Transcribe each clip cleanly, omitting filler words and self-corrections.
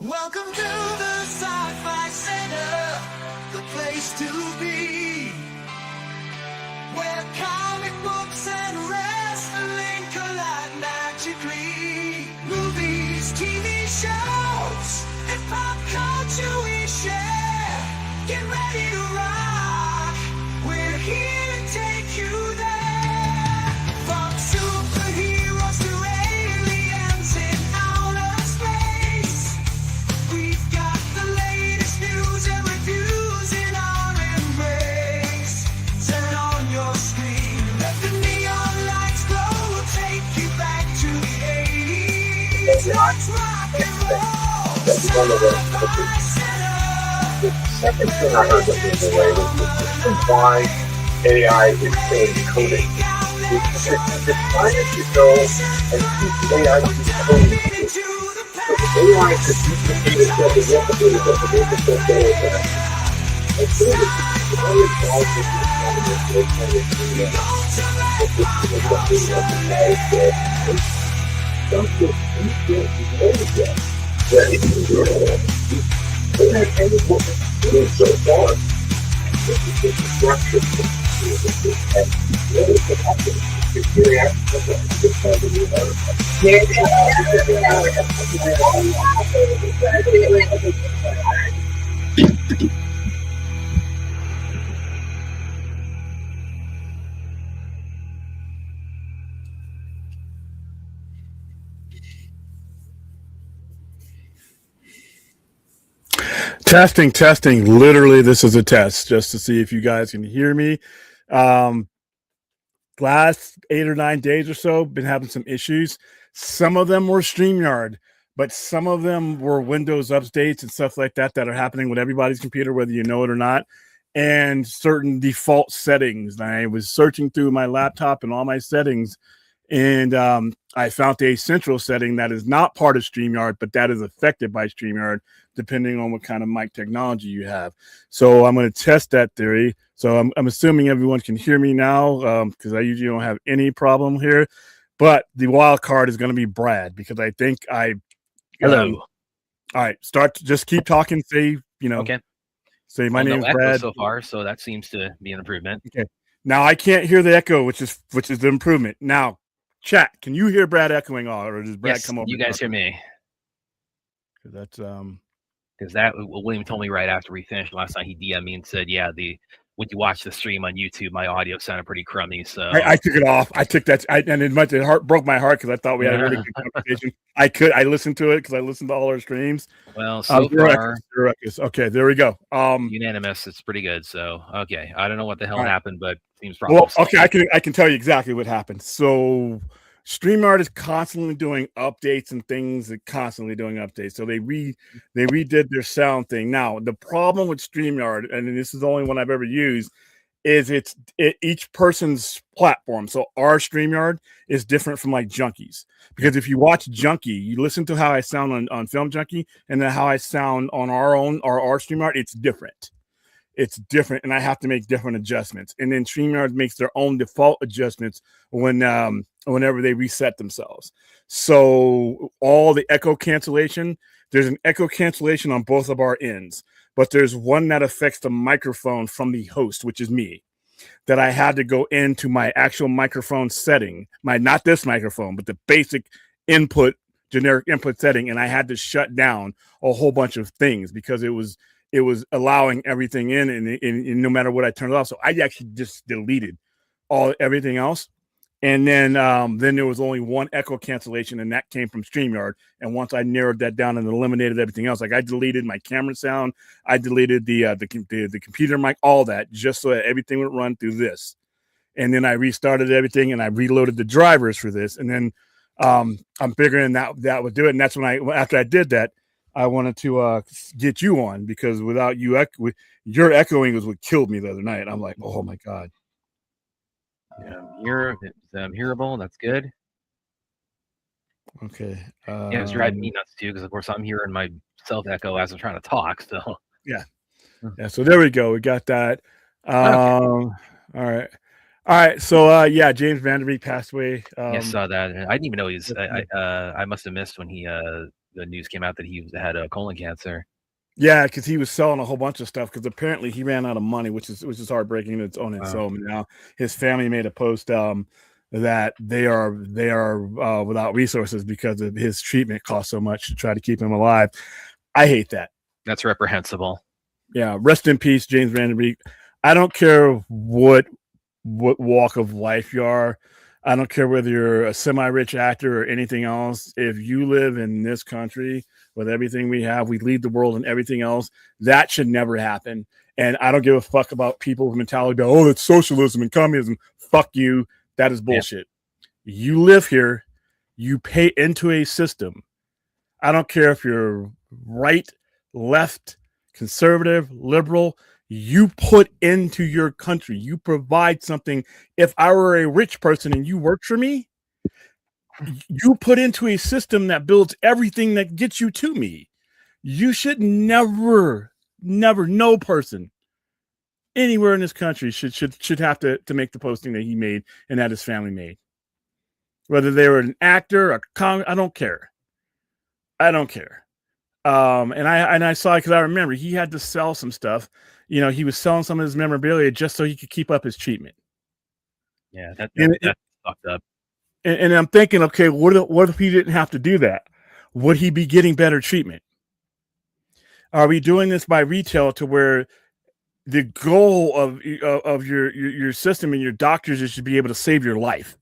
Welcome to the Sci-Fi Center, the place to be, where comic books and wrestling collide magically. Movies, TV shows, and pop culture we share. Get ready to rock, we're here to take you there. From superheroes to aliens in outer space, we've got the latest news and reviews in our embrace. Turn on your screen, let the neon lights glow. We'll take you back to the 80s. Let's rock and roll. Sci-Fi Center. The second thing I heard that was away was the why AI is so coding. It's trying to go and teach AI to be coding. So the AI could duplicate itself and replicate itself and make itself better than that. And so it's always involved with the economy of those kind of things. But this is something that the guy said, something you can't use yet. That it can do it. And what we're doing so far is the destruction and the other thing happens is really actually it's kind of a new Testing. Literally, this is a test just to see if you guys can hear me. Last 8 or 9 days or so, been having some issues. Some of them were StreamYard, but some of them were Windows updates and stuff like that that are happening with everybody's computer, whether you know it or not, and certain default settings. And I was searching through my laptop and all my settings, and I found a central setting that is not part of StreamYard, but that is affected by StreamYard, depending on what kind of mic technology you have. So I'm going to test that theory. So I'm assuming everyone can hear me now, because I usually don't have any problem here. But the wild card is going to be Brad, because I think Hello. All right, just keep talking. Say, Okay. Say my name's Brad so far, so that seems to be an improvement. Okay. Now I can't hear the echo, which is the improvement. Now, chat, can you hear Brad echoing all, or does Brad come over? You guys hear me? That's because that William told me right after we finished last night. He DM'd me and said, "Yeah, when you watch the stream on YouTube, my audio sounded pretty crummy." So I took it off. I took that, and it broke my heart because I thought we had a really good conversation. I listened to it because I listened to all our streams. Well, so far, okay, there we go. Unanimous. It's pretty good. So okay, I don't know what the hell happened, but it seems probably well. Okay, I can tell you exactly what happened. So StreamYard is constantly doing updates and things. So they redid their sound thing. Now the problem with StreamYard, and this is the only one I've ever used, is each person's platform. So our StreamYard is different from like Junkies, because if you watch Junkie, you listen to how I sound on Film Junkie, and then how I sound on our StreamYard, it's different. And I have to make different adjustments. And then StreamYard makes their own default adjustments whenever they reset themselves. So all the echo cancellation, there's an echo cancellation on both of our ends, but there's one that affects the microphone from the host, which is me, that I had to go into my actual microphone setting, not this microphone, but the basic generic input setting, and I had to shut down a whole bunch of things because it was allowing everything in, and no matter what I turned it off. So I actually just deleted everything else. And then there was only one echo cancellation, and that came from StreamYard. And once I narrowed that down and eliminated everything else, like I deleted my camera sound, I deleted the computer mic, all that, just so that everything would run through this. And then I restarted everything, and I reloaded the drivers for this. And then I'm figuring that would do it. And that's when after I did that, I wanted to get you on, because without you, your echoing was what killed me the other night. I'm like, oh my God. I'm hearable. That's good. Okay. Yeah, it's driving me nuts too, because of course I'm hearing myself echo as I'm trying to talk. So yeah. So there we go. We got that. All right. So yeah, James Vanderbeek passed away. I saw that. I didn't even know he's. I must have missed when he the news came out that he had colon cancer. Yeah, because he was selling a whole bunch of stuff. Because apparently he ran out of money, which is heartbreaking on its Wow. own. Now his family made a post that they are without resources because of his treatment cost so much to try to keep him alive. I hate that. That's reprehensible. Yeah, rest in peace, James Vanderbeek. I don't care what walk of life you are. I don't care whether you're a semi-rich actor or anything else. If you live in this country with everything we have, we lead the world and everything else. That should never happen. And I don't give a fuck about people with mentality about, oh, that's socialism and communism. Fuck you. That is bullshit. Yeah. You live here. You pay into a system. I don't care if you're right, left, conservative, liberal. You put into your country. You provide something. If I were a rich person and you worked for me, you put into a system that builds everything that gets you to me. You should never, no person anywhere in this country should have to make the posting that he made and that his family made. Whether they were an actor, I don't care. I don't care. And I saw it because I remember he had to sell some stuff. You know, he was selling some of his memorabilia just so he could keep up his treatment. Yeah, that's fucked up. And I'm thinking, okay, what if he didn't have to do that? Would he be getting better treatment? Are we doing this by retail to where the goal of your system and your doctors is to be able to save your life?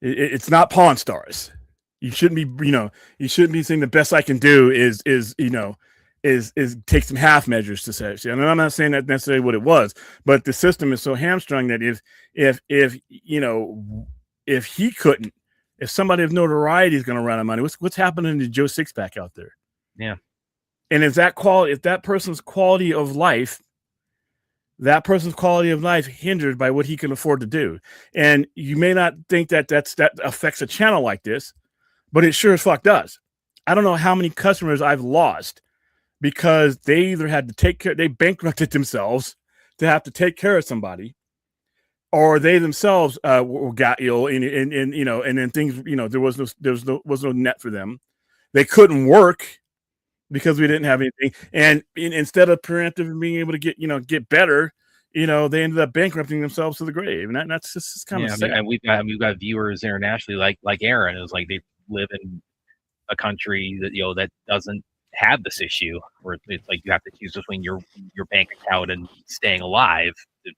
It's not Pawn Stars. You shouldn't be, you shouldn't be saying the best I can do is take some half measures to say. And I'm not saying that's necessarily what it was, but the system is so hamstrung that if he couldn't, if somebody of notoriety is going to run out of money, what's happening to Joe Sixpack out there? Yeah. And if that person's quality of life hindered by what he can afford to do. And you may not think that affects a channel like this, but it sure as fuck does. I don't know how many customers I've lost because they either had to they bankrupted themselves to have to take care of somebody, or they themselves got ill and then things, there was no net for them. They couldn't work because we didn't have anything. And instead of preemptive being able to get better, they ended up bankrupting themselves to the grave. And that's just kind of sad. And we've got viewers internationally like Aaron. It was like they live in a country that that doesn't have this issue, where it's like you have to choose between your bank account and staying alive to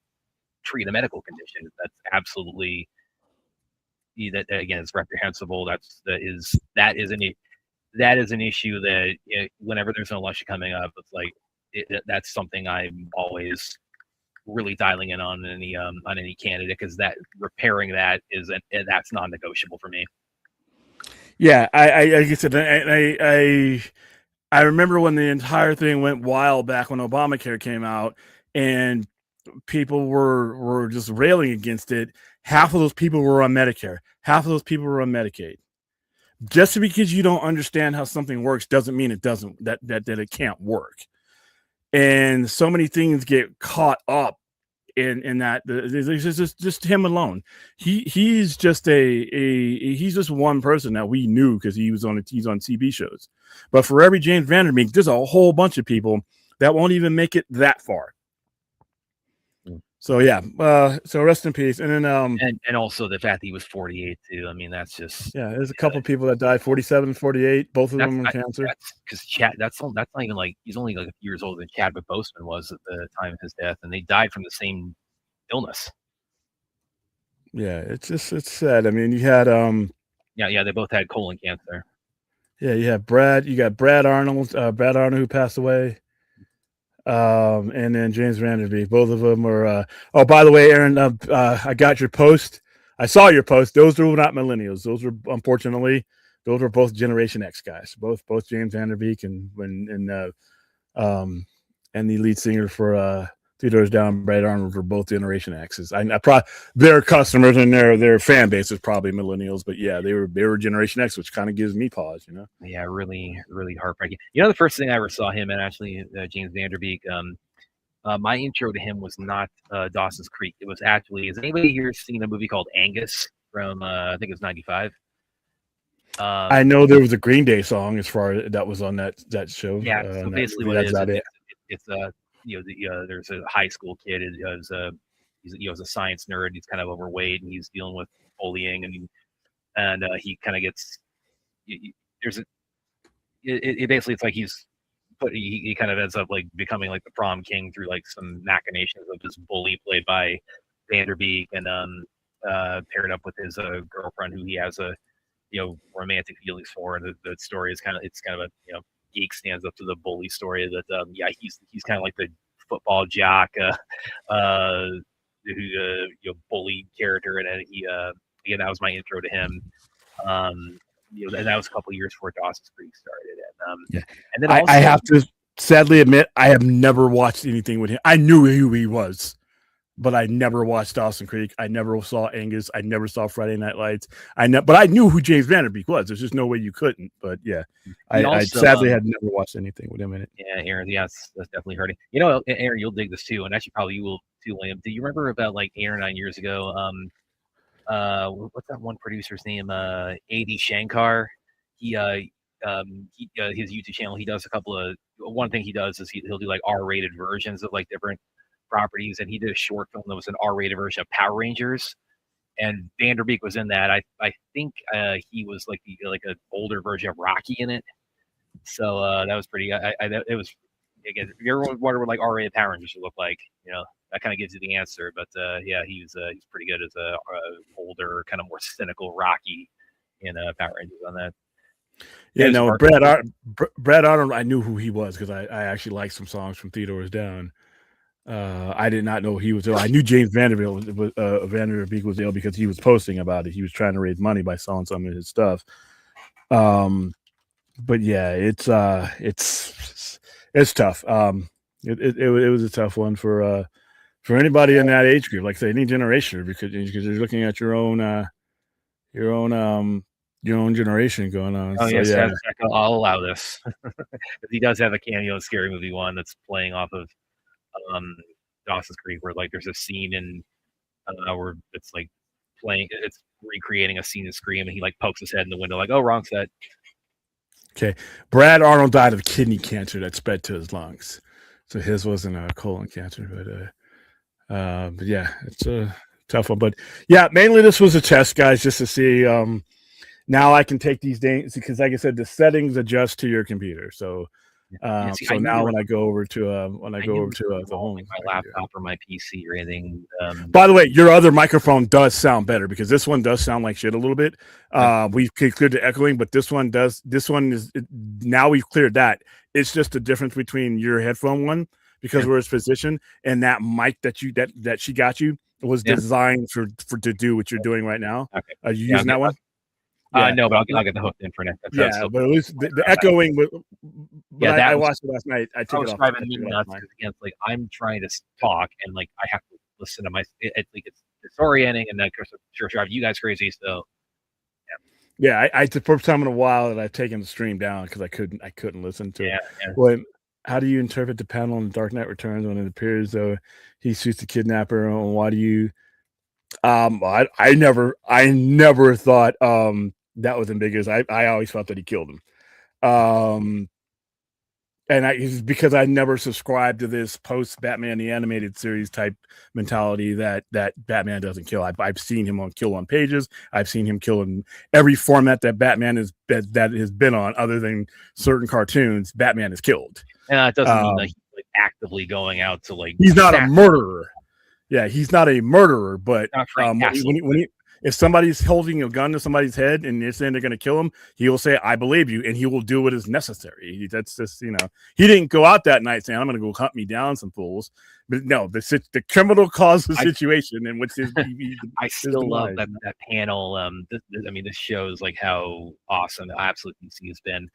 treat a medical condition. That's absolutely, that again, it's reprehensible. That is an issue that whenever there's an election coming up, it's like that's something I'm always really dialing in on any candidate, because that repairing that that's non-negotiable for me. Yeah, I like I said, I remember when the entire thing went wild back when Obamacare came out, and people were just railing against it. Half of those people were on Medicare. Half of those people were on Medicaid. Just because you don't understand how something works doesn't mean it doesn't that it can't work. And so many things get caught up in that. There's just him alone. He's just he's just one person that we knew because he's on TV shows. But for every James Vanderbeek, there's a whole bunch of people that won't even make it that far. So yeah, so rest in peace. And then and also the fact that he was 48 too. I mean, that's just there's a couple people that died 47 and 48. Both of them were cancer. Because that's not even like he's only like a few years older than Chadwick Boseman was at the time of his death, and they died from the same illness. Yeah, it's sad. I mean, you had they both had colon cancer. Yeah, you got Brad Arnold who passed away. And then James Vanderbeek. Both of them were. Oh, by the way, Aaron, I got your post. I saw your post. Those were not millennials. Those were, unfortunately, both Generation X guys. Both James Vanderbeek and the lead singer for Three Doors Down, Brad Arnold, were both Generation X's. Their customers and their fan base is probably millennials, but yeah, they were Generation X, which kind of gives me pause, Yeah, really, really heartbreaking. The first thing I ever saw him in, actually, James Vanderbeek, my intro to him was not Dawson's Creek. It was actually, has anybody here seen a movie called Angus from, I think it was 95? I know there was a Green Day song as far as that was on that show. Yeah, so basically what that's it is, about it. it's there's a high school kid is he's a science nerd. He's kind of overweight and he's dealing with bullying and he kind of gets there's a it basically it's like he kind of ends up like becoming like the prom king through like some machinations of this bully played by Vanderbeek and paired up with his girlfriend who he has a romantic feelings for. And the story is kind of a geek stands up to the bully story that he's kind of like the football jock who bully character, and he again that was my intro to him. And that was a couple of years before Dawson's Creek started. And then also, I have to sadly admit I have never watched anything with him. I knew who he was, but I never watched Dawson Creek. I never saw Angus. I never saw Friday Night Lights. But I knew who James Vanderbeek was. There's just no way you couldn't. But yeah, I sadly had never watched anything with him in it. Yeah, Aaron. Yeah, that's definitely hurting. Aaron, you'll dig this too, and actually probably you will too, William. Do you remember about like 8 or 9 years ago? What's that one producer's name? A.D. Shankar. His YouTube channel. He does one thing he does is he'll do like R-rated versions of like different properties, and he did a short film that was an R-rated version of Power Rangers, and Vanderbeek was in that. I think he was like an older version of Rocky in it. So that was pretty. It was again. If you ever wonder what like R-rated Power Rangers would look like, that kind of gives you the answer. But yeah, he's pretty good as a older, kind of more cynical Rocky in Power Rangers on that. Yeah, no, Brad Arnold. I knew who he was because I actually liked some songs from Theodore's Down. I did not know he was ill. I knew James Vanderbeek was ill because he was posting about it. He was trying to raise money by selling some of his stuff. But yeah, it's tough. It was a tough one for anybody in that age group, like say any generation, because you're looking at your own generation going on. Oh, so, yes, yeah. I'll allow this. He does have a cameo in Scary Movie 1 that's playing off of Dawson's Creek, where like there's a scene in where it's like it's recreating a scene in Scream, and he like pokes his head in the window, like, oh, wrong set. Okay, Brad Arnold died of kidney cancer that spread to his lungs, so his wasn't a colon cancer, but yeah, it's a tough one. But yeah, mainly this was a test, guys, just to see. Now I can take these things because, like I said, the settings adjust to your computer. So, so now when I go over to the home, like my laptop or my PC or anything. By the way, your other microphone does sound better because this one does sound like shit a little bit. We've cleared the echoing, but this one does. This one is now we've cleared that. It's just the difference between your headphone one because we're its position and that mic that she got you was designed for to do what you're doing right now. Okay. Are you using that one? Yeah. No, but I'll get the hooked in for next. But at least the echoing. I watched it last night. I took it off. Driving me nuts because like I'm trying to talk and like I have to listen to it's disorienting and that sure drive you guys crazy. So yeah, I the first time in a while that I've taken the stream down because I couldn't listen to it. Well, how do you interpret the panel in Dark Knight Returns when it appears though he shoots the kidnapper? And why do you? I never thought that was ambiguous. I always thought that he killed him. And it's because I never subscribed to this post Batman the Animated Series type mentality that Batman doesn't kill. I've seen him kill on pages. I've seen him kill in every format that Batman has been on, other than certain cartoons. Batman is killed. And it doesn't mean like he's actively going out to like. He's not a murderer. Yeah, he's not a murderer, but if somebody's holding a gun to somebody's head and they're saying they're going to kill him, he will say, "I believe you," and he will do what is necessary. That's just he didn't go out that night saying, "I'm going to go hunt me down some fools." But no, the criminal caused the situation in which I still love that panel. This shows like how awesome the absolute DC has been.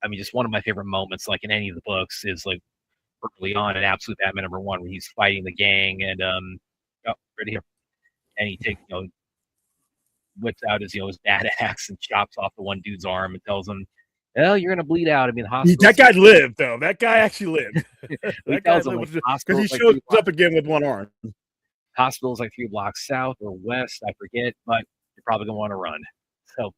I mean, just one of my favorite moments, like in any of the books, is like early on in Absolute Batman #1 where he's fighting the gang and right here, and he takes whips out his his bad axe and chops off the one dude's arm and tells him, "Well, you're gonna bleed out." I mean, the hospital. That guy lived though. That guy actually lived. That guy lived because he shows up again with one arm. Hospital's like 3 blocks south or west, I forget, but you're probably gonna want to run. So,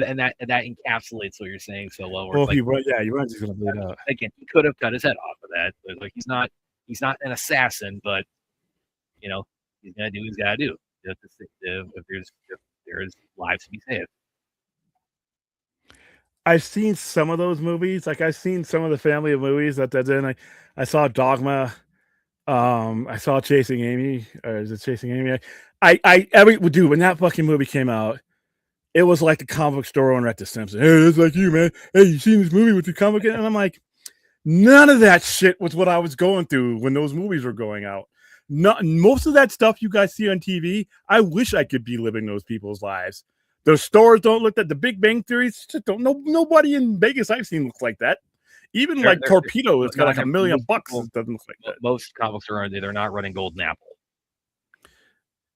and that encapsulates what you're saying so well. Where Well, it's like, he runs, he's gonna bleed out. again, he could have cut his head off of that. But like, he's not an assassin, but you know, he's gonna do what he's gotta do. If there's lives to be saved. I've seen some of those movies. Like I've seen some of the family of movies that's in. I saw Dogma. I saw Chasing Amy, or is it Chasing Amy? When that fucking movie came out, it was like the comic book store owner at The Simpsons. Hey, it's like you, man. Hey, you seen this movie with the comic? And I'm like, none of that shit was what I was going through when those movies were going out. Most of that stuff you guys see on TV, I wish I could be living those people's lives. Those stores don't look at the Big Bang Theories. Just don't. Nobody in Vegas I've seen looks like that. Even like Torpedo, it's got like $1 million. It doesn't look like that. Most comics they're not running Golden Apple.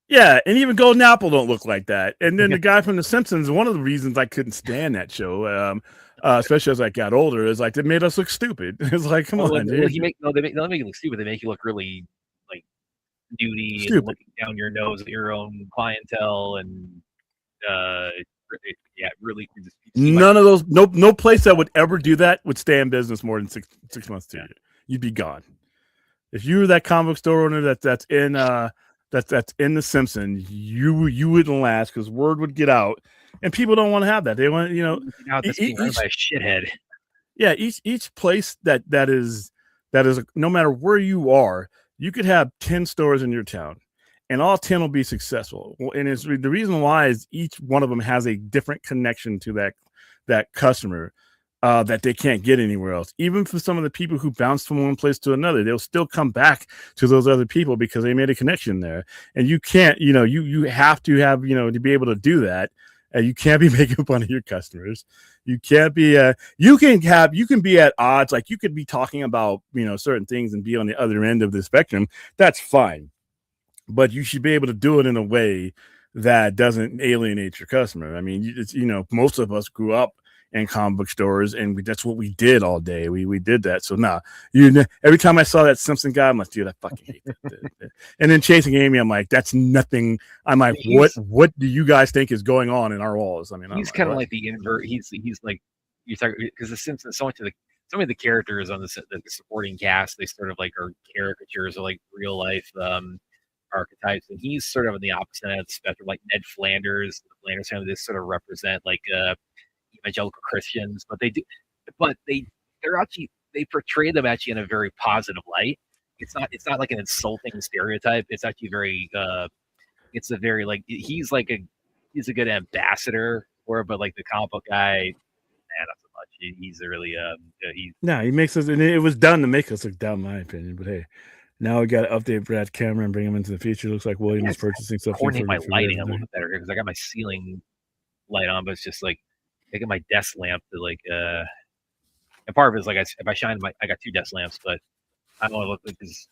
Yeah, and even Golden Apple don't look like that. And then the guy from The Simpsons, one of the reasons I couldn't stand that show, especially as I got older, is like it made us look stupid. It's like, come on, dude. They don't make you look stupid. They make you look really like duty and looking down your nose at your own clientele and really. None of those, no place that would ever do that would stay in business more than six months to a year. You'd be gone. If you were that comic store owner that's in The Simpsons, you wouldn't last because word would get out, and people don't want to have that. They want being run by a shithead. Yeah, each place that is no matter where you are, you could have 10 stores in your town. And all 10 will be successful. And it's the reason why is each one of them has a different connection to that customer that they can't get anywhere else. Even for some of the people who bounce from one place to another, they'll still come back to those other people because they made a connection there. And you can't, you have to have, to be able to do that. You can't be making fun of your customers. You can't be, you can be at odds. Like you could be talking about, certain things and be on the other end of the spectrum. That's fine. But you should be able to do it in a way that doesn't alienate your customer. I mean, most of us grew up in comic book stores, and that's what we did all day. We did that. So every time I saw that Simpson guy, I'm like, dude, I fucking hate that. And then Chasing Amy, I'm like, that's nothing. I'm like, what do you guys think is going on in our walls? I mean, he's kind of like the invert. He's like you talk because the Simpsons. So many of the characters on the supporting cast, they sort of like are caricatures of like real life archetypes, and he's sort of on the opposite end of the spectrum, like Ned Flanders. The Flanders family, they sort of represent like evangelical Christians, but they portray them actually in a very positive light. It's not like an insulting stereotype. It's actually very it's a very like he's a good ambassador for it, but like the comic book guy, not so much. He's a really he makes us, and it was done to make us look dumb, in my opinion. But hey. Now we got to update Brad's camera and bring him into the future. Looks like William is purchasing something. Coordinate my lighting a little bit better here because I got my ceiling light on, but it's just like I got my desk lamp to like and part of it is like if I shine I got 2 desk lamps, but I don't want to look like this.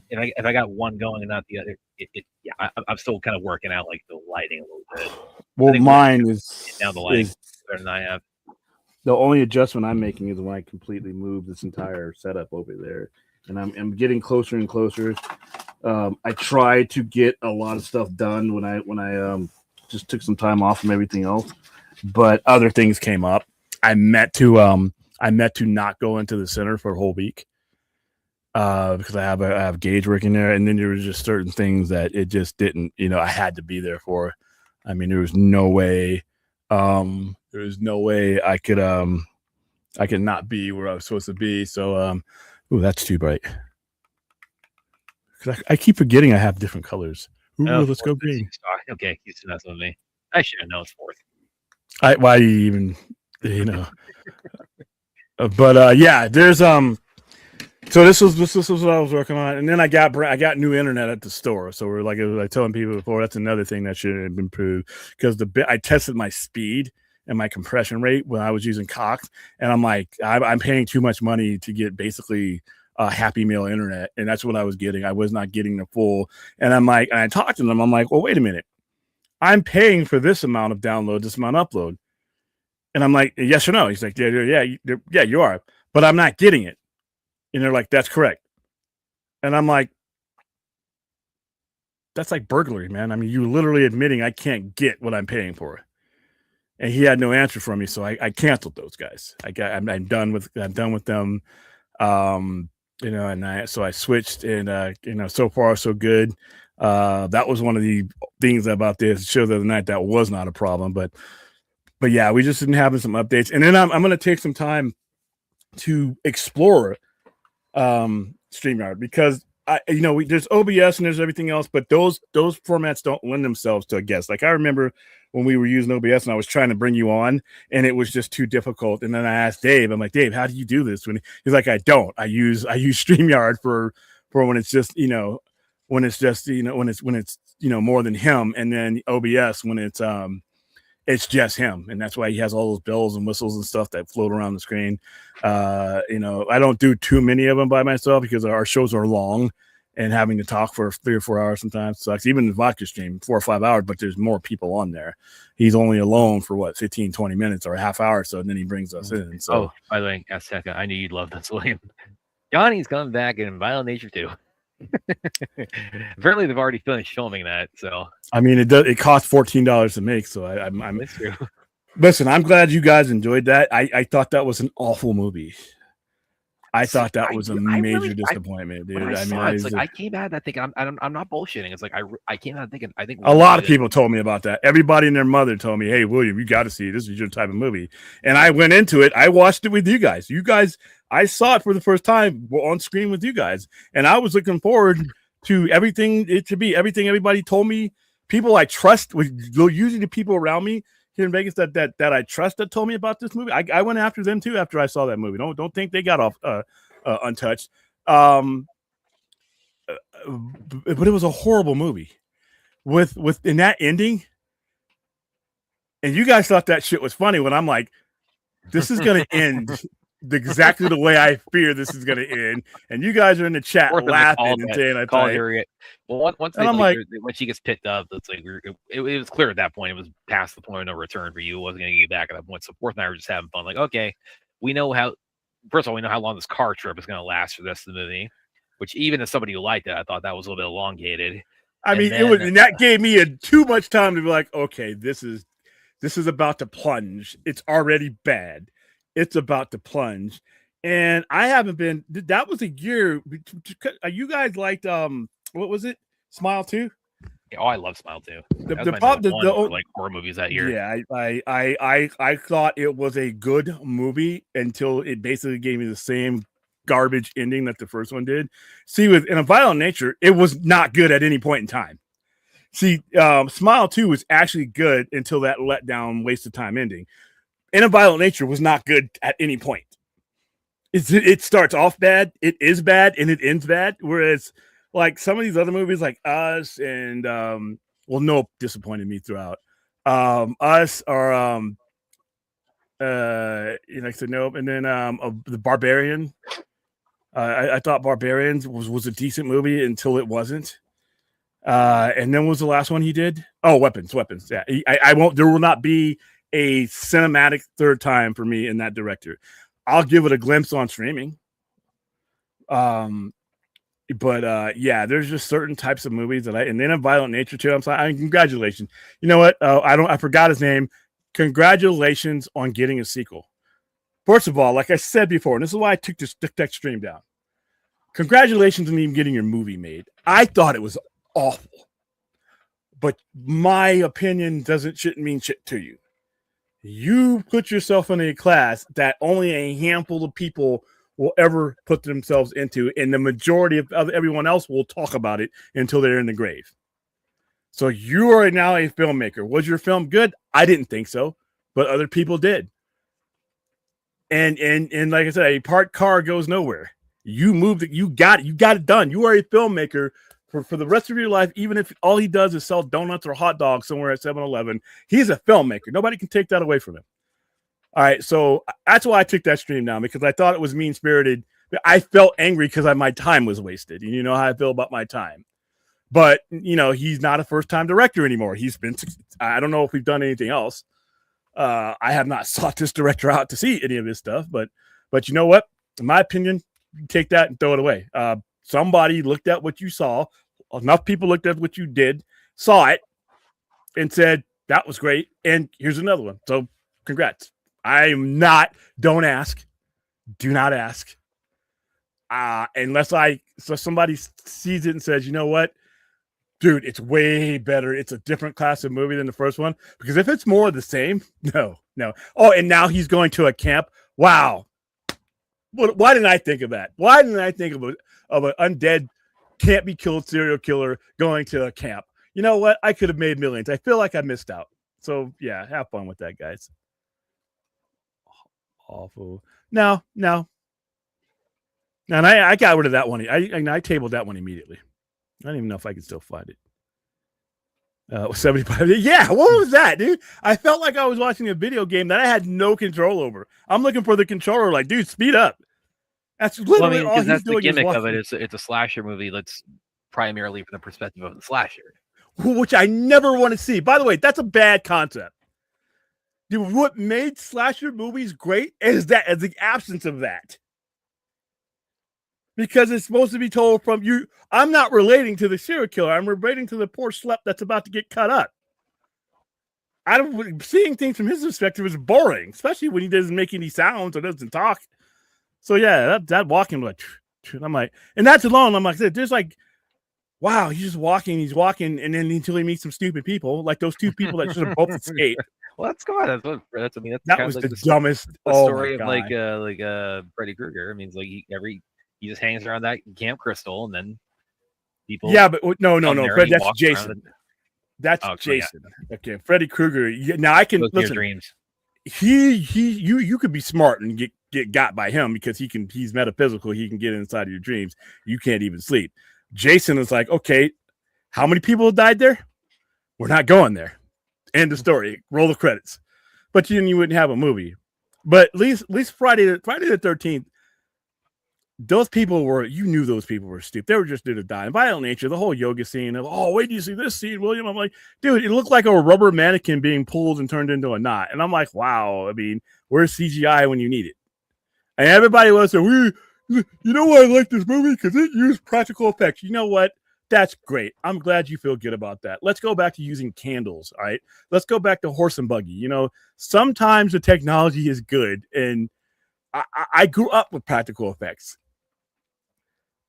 If I got one going and not the other, I'm still kind of working out like the lighting a little bit. Well, mine is down the line better than I have. The only adjustment I'm making is when I completely move this entire setup over there. And I'm getting closer and closer. I tried to get a lot of stuff done when I just took some time off from everything else, but other things came up. I meant to not go into the center for a whole week because I have Gage working there, and then there was just certain things that it just didn't. I had to be there for. I mean, there was no way. I could not be where I was supposed to be. So. Ooh, that's too bright. Because I keep forgetting I have different colors. Ooh, let's go green. Okay, he's messing with me. I should have known it's 4th. Why do you even, but yeah, there's So this was what I was working on, and then I got new internet at the store. So we're like telling people before, that's another thing that should have improved because I tested my speed and my compression rate when I was using Cox, and I'm like, I'm paying too much money to get basically Happy Meal internet, and that's what I was getting. I was not getting the full, and I'm like, and I talked to them. I'm like, well, wait a minute, I'm paying for this amount of download, this amount of upload, and I'm like, yes or no? He's like, yeah, you are, but I'm not getting it, and they're like, that's correct, and I'm like, that's like burglary, man. I mean, you literally admitting I can't get what I'm paying for. and he had no answer for me, so I canceled those guys. I'm done with them. And I switched, and so far so good. That was one of the things about this show the other night that was not a problem, but yeah, we just didn't have some updates, and then I'm going to take some time to explore StreamYard, because there's OBS and there's everything else, but those formats don't lend themselves to a guest. Like I remember when we were using OBS and I was trying to bring you on, and it was just too difficult. And then I asked Dave, I'm like, Dave, how do you do this? When he's like, I use StreamYard for when it's just when it's more than him, and then OBS when it's just him, and that's why he has all those bells and whistles and stuff that float around the screen. I don't do too many of them by myself because our shows are long, and having to talk for 3 or 4 hours sometimes sucks. Even the vodka stream, 4 or 5 hours, but there's more people on there. He's only alone for 15, 20 minutes or a half hour or so, and then he brings us in. So, by the way, a second, I knew you'd love this, William. Johnny's coming back in Violent Nature 2. Apparently, they've already finished filming that. So, I mean, it costs $14 to make. So I'm that's true. Listen, I'm glad you guys enjoyed that. I thought that was an awful movie. I thought that was a major disappointment, dude. I came out of that thinking I'm not bullshitting. It's like I came out thinking I think a lot of people told me about that. Everybody and their mother told me, "Hey, William, you got to see it. This is your type of movie." And I went into it. I watched it with you guys. I saw it for the first time on screen with you guys, and I was looking forward to everything everybody told me. People I trust, usually the people around me here in Vegas that I trust that told me about this movie. I went after them too after I saw that movie. Don't think they got off untouched. But it was a horrible movie with in that ending. And you guys thought that shit was funny when I'm like, this is going to end exactly the way I fear this is going to end. And you guys are in the chat laughing and saying, once when she gets picked up, it's like it was clear at that point. It was past the point of no return for you. It wasn't going to get back at that point. So Forth and I were just having fun. Like, okay, we know how long this car trip is going to last for the rest of the movie. Which even as somebody who liked it, I thought that was a little bit elongated. And that gave me too much time to be like, okay, this is about to plunge. It's already bad. It's about to plunge. And I haven't been, that was a year. You guys liked, what was it? Smile 2? Oh, I love Smile 2. The horror movies that year. Yeah, I thought it was a good movie until it basically gave me the same garbage ending that the first one did. See, in A Violent Nature, it was not good at any point in time. See, Smile 2 was actually good until that letdown, waste of time ending. In A Violent Nature was not good at any point. It starts off bad, it is bad, and it ends bad. Whereas, like some of these other movies, like Us and Nope disappointed me throughout. Us or I said Nope, and then The Barbarian. I thought Barbarians was a decent movie until it wasn't. And then what was the last one he did? Oh, Weapons. Yeah, I won't. There will not be a cinematic third time for me in that director. I'll give it a glimpse on streaming. But yeah, there's just certain types of movies and then A Violent Nature too. I'm sorry. Congratulations. You know what? I forgot his name. Congratulations on getting a sequel. First of all, like I said before, and this is why I took that stream down. Congratulations on even getting your movie made. I thought it was awful, but my opinion shouldn't mean shit to you. You put yourself in a class that only a handful of people will ever put themselves into, and the majority of everyone else will talk about it until they're in the grave. So you are now a filmmaker. Was your film good? I didn't think so, but other people did. And like I said, a parked car goes nowhere. You moved it, you got it done. You are a filmmaker for the rest of your life, even if all he does is sell donuts or hot dogs somewhere at 7-Eleven. He's a filmmaker. Nobody can take that away from him. All right, so that's why I took that stream down, because I thought it was mean-spirited. I felt angry because my time was wasted. And you know how I feel about my time. But, he's not a first-time director anymore. I don't know if we've done anything else. I have not sought this director out to see any of his stuff. But you know what? In my opinion, take that and throw it away. Somebody looked at what you saw. Enough people looked at what you did, saw it, and said, That was great. And here's another one. So congrats. I'm not, don't ask. Do not ask. Unless somebody sees it and says, you know what, dude, it's way better. It's a different class of movie than the first one. Because if it's more of the same, no. Oh, and now he's going to a camp. Wow. Why didn't I think of that? Why didn't I think of an undead, can't be killed serial killer going to a camp? You know what? I could have made millions. I feel like I missed out. So yeah, have fun with that, guys. Awful. No. And I got rid of that one. I tabled that one immediately. I don't even know if I can still find it. 75. Yeah, what was that, dude? I felt like I was watching a video game that I had no control over. I'm looking for the controller, like, dude, speed up. That's literally all he's that's doing. The gimmick of it. It's a slasher movie that's primarily from the perspective of the slasher, which I never want to see. By the way, that's a bad concept. Dude, what made slasher movies great is the absence of that. Because it's supposed to be told from you. I'm not relating to the serial killer. I'm relating to the poor schlep that's about to get cut up. Seeing things from his perspective is boring, especially when he doesn't make any sounds or doesn't talk. So yeah, that walking like, I'm like, and that's alone. I'm like, there's like, wow, he's just walking, and then until he meets some stupid people, like those two people that should have both escaped. Well, that's good. That was the dumbest story of like Freddy Krueger. I mean, it's like he just hangs around that Camp Crystal, and then people. Yeah, but no, Fred, that's Jason. That's Jason. Yeah. Okay, Freddy Krueger. Yeah, now I can listen. Dreams. You could be smart and get got by him because he's metaphysical. He can get inside of your dreams. You can't even sleep. Jason is like, okay, how many people died there? We're not going there. End of story. Roll the credits. But then you wouldn't have a movie. But at least Friday the 13th. Those people you knew those people were stupid. They were just there to die. And Violent Nature, the whole yoga scene of, oh, wait, do you see this scene, William? I'm like, dude, it looked like a rubber mannequin being pulled and turned into a knot. And I'm like, wow, I mean, where's CGI when you need it? And everybody was saying, you know why I like this movie? Because it used practical effects. You know what? That's great. I'm glad you feel good about that. Let's go back to using candles, all right? Let's go back to horse and buggy. You know, sometimes the technology is good. And I grew up with practical effects.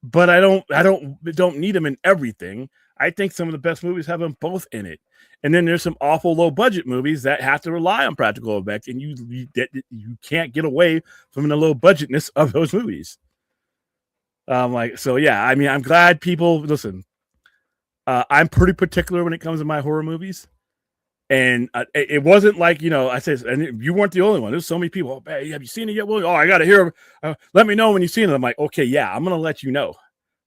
But I don't need them in everything. I think some of the best movies have them both in it. And then there's some awful low budget movies that have to rely on practical effects, and you can't get away from the low budgetness of those movies. So yeah, I mean, I'm glad people listen. I'm pretty particular when it comes to my horror movies. And it wasn't like, I said, and you weren't the only one. There's so many people. Oh, hey, have you seen it yet? Well, I got to hear. Let me know when you've seen it. I'm like, okay, yeah, I'm going to let you know.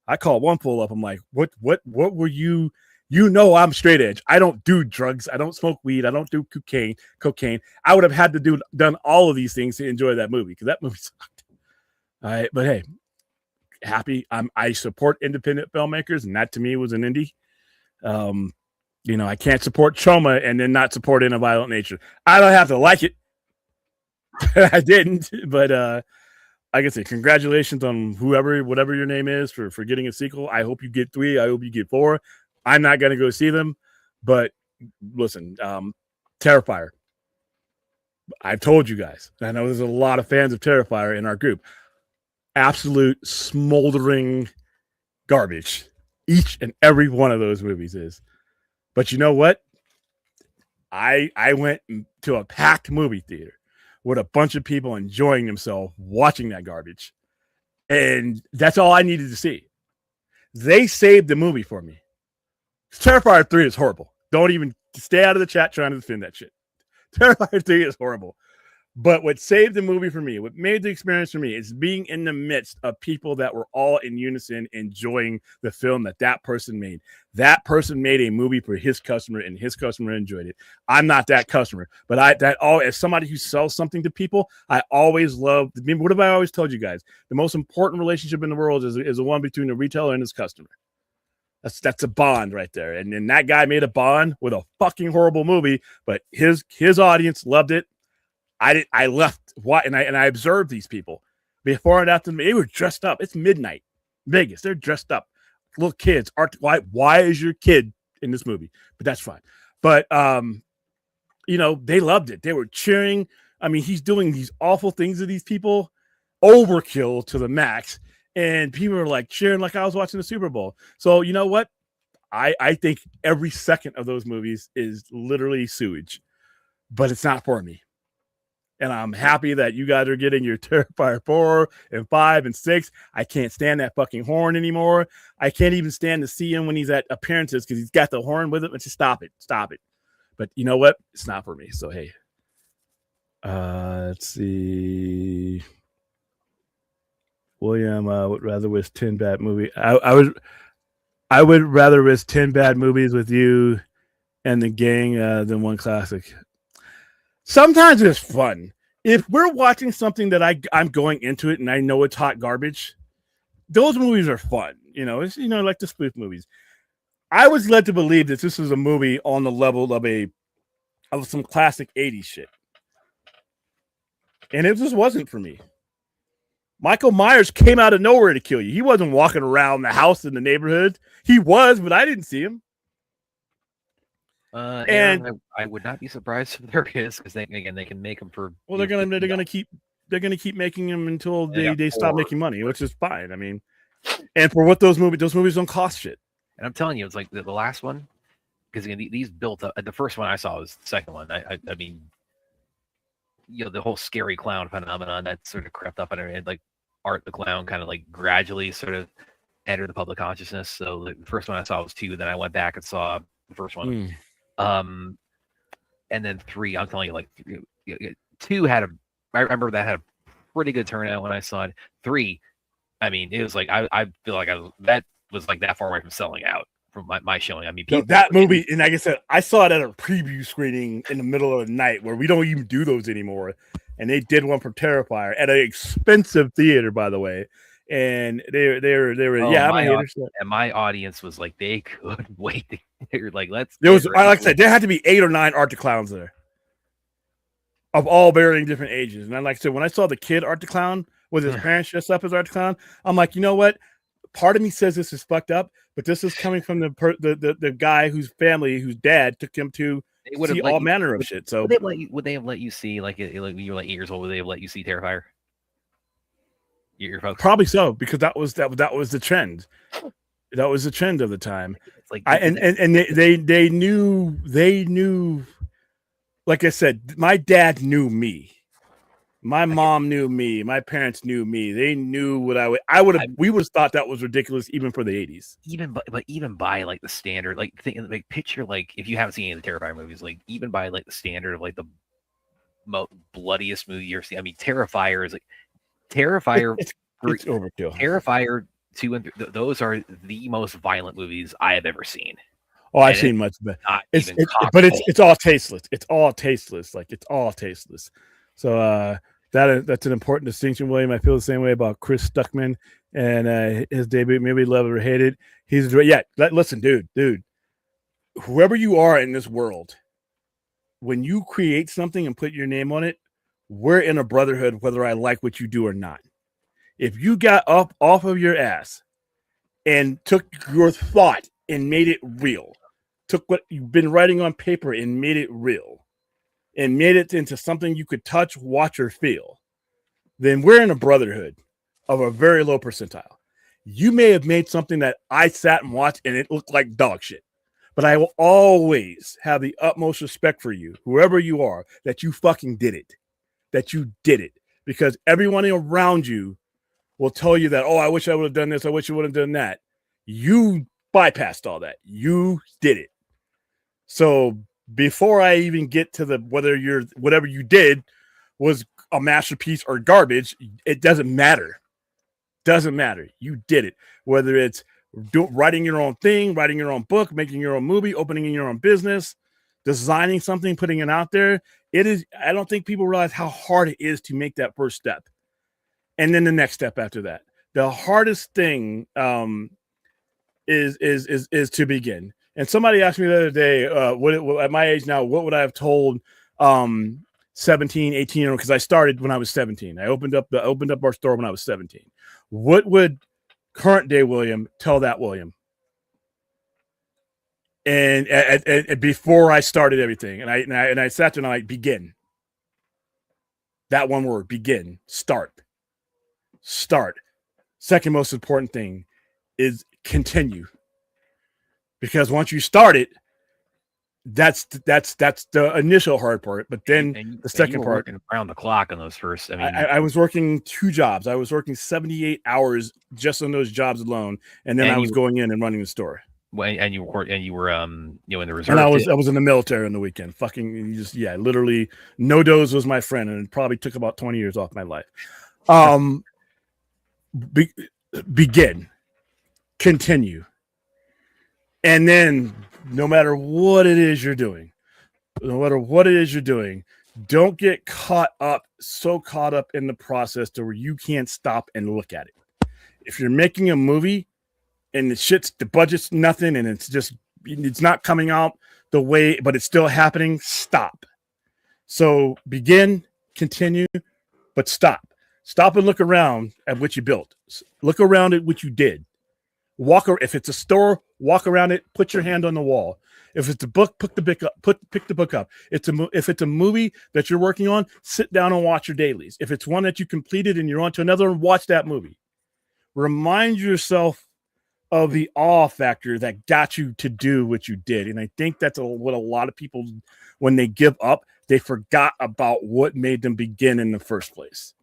I called one pull up. I'm like, what were you? I'm straight edge. I don't do drugs. I don't smoke weed. I don't do cocaine. I would have had to done all of these things to enjoy that movie because that movie sucked. All right, but hey, happy. I support independent filmmakers, and that to me was an indie. I can't support Trauma and then not support In a Violent Nature. I don't have to like it. I didn't, but I can say congratulations on whatever your name is for getting a sequel. I hope you get 3. I hope you get 4. I'm not going to go see them, but listen, Terrifier. I've told you guys. I know there's a lot of fans of Terrifier in our group. Absolute smoldering garbage. Each and every one of those movies is. But you know what? I went to a packed movie theater with a bunch of people enjoying themselves watching that garbage. And that's all I needed to see. They saved the movie for me. Terrifier 3 is horrible. Don't even stay out of the chat trying to defend that shit. Terrifier 3 is horrible. But what saved the movie for me, what made the experience for me, is being in the midst of people that were all in unison enjoying the film that person made. That person made a movie for his customer, and his customer enjoyed it. I'm not that customer, but as somebody who sells something to people, I always love. What have I always told you guys? The most important relationship in the world is the one between the retailer and his customer. That's a bond right there. And then that guy made a bond with a fucking horrible movie, but his audience loved it. I left and I observed these people before and after me. They were dressed up. It's midnight, Vegas. They're dressed up. Little kids. Why is your kid in this movie? But that's fine. But they loved it. They were cheering. I mean, he's doing these awful things to these people, overkill to the max, and people are like cheering like I was watching the Super Bowl. So you know what? I think every second of those movies is literally sewage, but it's not for me. And I'm happy that you guys are getting your Terrifier 4 and 5 and 6. I can't stand that fucking horn anymore. I can't even stand to see him when he's at appearances because he's got the horn with him. Let's just stop it. But you know what? It's not for me. So, hey. Let's see. William would rather risk 10 bad movies. I would rather risk 10 bad movies with you and the gang than one classic. Sometimes it's fun. If we're watching something that I'm going into it and I know it's hot garbage, those movies are fun. It's like the spoof movies. I was led to believe that this was a movie on the level of some classic 80s shit. And it just wasn't for me. Michael Myers came out of nowhere to kill you. He wasn't walking around the house in the neighborhood. He was, but I didn't see him. And I would not be surprised if there is, because they can make them for. Well, they're gonna keep making them until they stop making money, which is fine. I mean, and for what those movies don't cost shit. And I'm telling you, it's like the last one, because again these built up. The first one I saw was the second one. I mean, the whole scary clown phenomenon that sort of crept up on it, like Art the Clown kind of like gradually sort of entered the public consciousness. So the first one I saw was 2, then I went back and saw the first one. And then 3, I'm telling you, like 2 I remember that had a pretty good turnout when I saw it. 3, I mean, it was like I feel like that was like that far away from selling out from my showing. I mean, that movie, and like I said, I saw it at a preview screening in the middle of the night where we don't even do those anymore. And they did one for Terrifier at an expensive theater, by the way. And they were and my audience was like, they couldn't wait. They were like, like I said, there had to be 8 or 9 Art the Clowns there of all varying different ages. And like I said, when I saw the kid Art the Clown with his parents dressed up as Art the Clown, I'm like, you know what? Part of me says this is fucked up, but this is coming from the guy whose dad took him to see all manner of shit. So would they have let you see like when you were like 8 years old? Would they have let you see Terrifier? Probably so, because that was the trend. That was the trend of the time. It's like they knew. Like I said, my dad knew me. My mom knew me. My parents knew me. They knew what we would have thought that was ridiculous even for the 80s. Even by like the standard, like picture, like if you haven't seen any of the Terrifier movies, like even by like the standard of like the bloodiest movie you've seen. I mean, Terrifier is like Terrifier. It's overkill. Terrifier 2 and 3, those are the most violent movies I have ever seen. Oh, I've seen much better. But it's all tasteless. It's all tasteless. Like it's all tasteless. So that's an important distinction, William. I feel the same way about Chris Stuckman and his debut. Maybe love it or hate it. Listen, dude. Whoever you are in this world, when you create something and put your name on it, we're in a brotherhood, whether I like what you do or not. If you got up off of your ass and took your thought and made it real, took what you've been writing on paper and made it real, and made it into something you could touch, watch, or feel, then we're in a brotherhood of a very low percentile. You may have made something that I sat and watched and it looked like dog shit, but I will always have the utmost respect for you, whoever you are, that you fucking did it, because everyone around you will tell you that, oh, I wish I would have done this. I wish I would have done that. You bypassed all that. You did it. So before I even get to whatever you did was a masterpiece or garbage, it doesn't matter. Doesn't matter. You did it. Whether it's writing your own thing, writing your own book, making your own movie, opening your own business, designing something, putting it out there. It is. I don't think people realize how hard it is to make that first step. And then the next step after that. The hardest thing is to begin. And somebody asked me the other day, at my age now, what would I have told 17, 18, because I started when I was 17. I opened up our store when I was 17. What would current day William tell that William? and before I started everything, and I sat there and I like begin. That one word, begin, start. Second most important thing is continue, because once you start it, that's the initial hard part. But then the second part, working around the clock on those first. I mean, I was working 2 jobs. I was working 78 hours just on those jobs alone, and then I was going in and running the store. And you were in the reserve. And I was in the military on the weekend. Fucking literally, no dose was my friend, and it probably took about 20 years off my life. Begin, continue, and then no matter what it is you're doing, don't get so caught up in the process to where you can't stop and look at it. If you're making a movie and the budget's nothing and it's not coming out the way, but it's still happening, stop. So begin, continue, but stop. Stop and look around at what you built. Look around at what you did. If it's a store, walk around it, put your hand on the wall. If it's a book, pick the book up. If it's a movie that you're working on, sit down and watch your dailies. If it's one that you completed and you're on to another one, watch that movie. Remind yourself of the awe factor that got you to do what you did. And I think that's what a lot of people, when they give up, they forgot about what made them begin in the first place.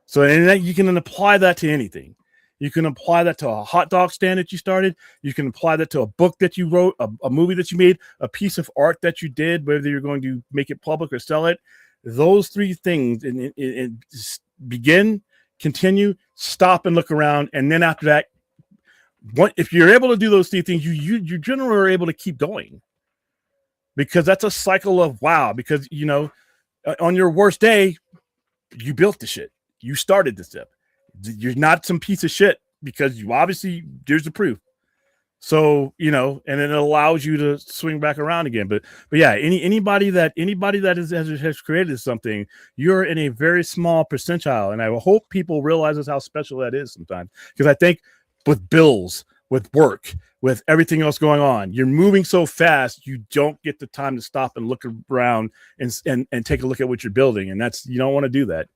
So and you can apply that to anything. You can apply that to a hot dog stand that you started. You can apply that to a book that you wrote, a movie that you made, a piece of art that you did, whether you're going to make it public or sell it. Those 3 things, and begin, continue, stop, and look around. And then after that, if you're able to do those 3 things, you generally are able to keep going, because that's a cycle of wow. Because on your worst day, you built the shit. You started the step. You're not some piece of shit, because you obviously, there's the proof. So, and it allows you to swing back around again. But yeah, anybody that has created something, you're in a very small percentile. And I hope people realize how special that is sometimes. Because I think with bills, with work, with everything else going on, you're moving so fast, you don't get the time to stop and look around and take a look at what you're building. And you don't want to do that.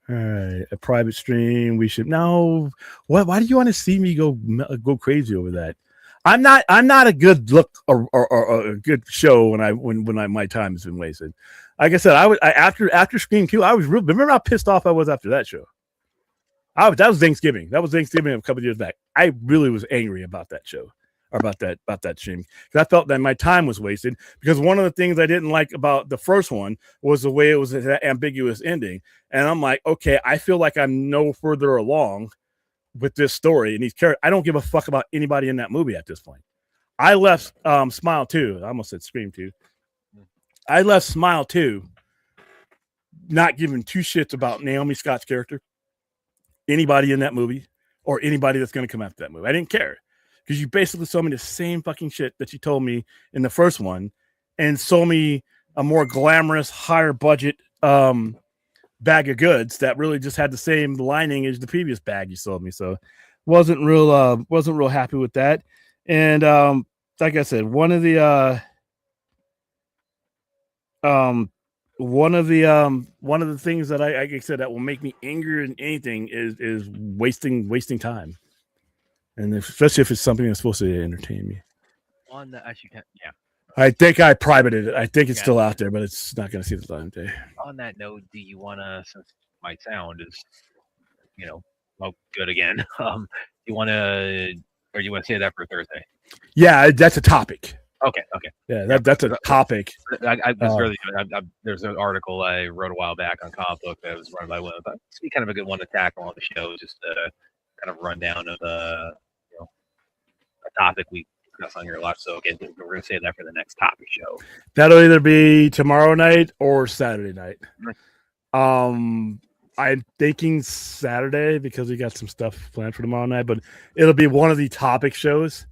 All right, a private stream. We should no. Why do you want to see me go crazy over that? I'm not a good look or a good show when my time has been wasted. Like I said, after Scream 2, I was remember how pissed off I was after that show. That was Thanksgiving. That was Thanksgiving a couple of years back. I really was angry about that show. Or about that stream, because I felt that my time was wasted. Because one of the things I didn't like about the first one was the way it was an ambiguous ending, and I'm like, okay, I feel like I'm no further along with this story and these characters. I don't give a fuck about anybody in that movie at this point. I left Smile 2. I almost said Scream 2. I left Smile 2 not giving 2 shits about Naomi Scott's character, anybody in that movie, or anybody that's going to come after that movie. I didn't care. Because you basically sold me the same fucking shit that you told me in the first one, and sold me a more glamorous, higher budget bag of goods that really just had the same lining as the previous bag you sold me. So wasn't real happy with that. And like I said, one of the things that I said that will make me angrier than anything is wasting time. And especially if it's something that's supposed to entertain me. On the yeah. I think I privated it. I think it's still out there, but it's not going to see the light of day. On that note, do you want to, since my sound is, good again? Do you want to, or do you want to say that for Thursday? Yeah, that's a topic. Okay. Yeah, that's a topic. There's an article I wrote a while back on comic book that was run by one. But it's be kind of a good one to tackle on the show, just to kind of run down of a topic we discuss on here a lot. So okay, we're going to say that for the next topic show. That'll either be tomorrow night or Saturday night. I'm thinking Saturday because we got some stuff planned for tomorrow night, but it'll be one of the topic shows.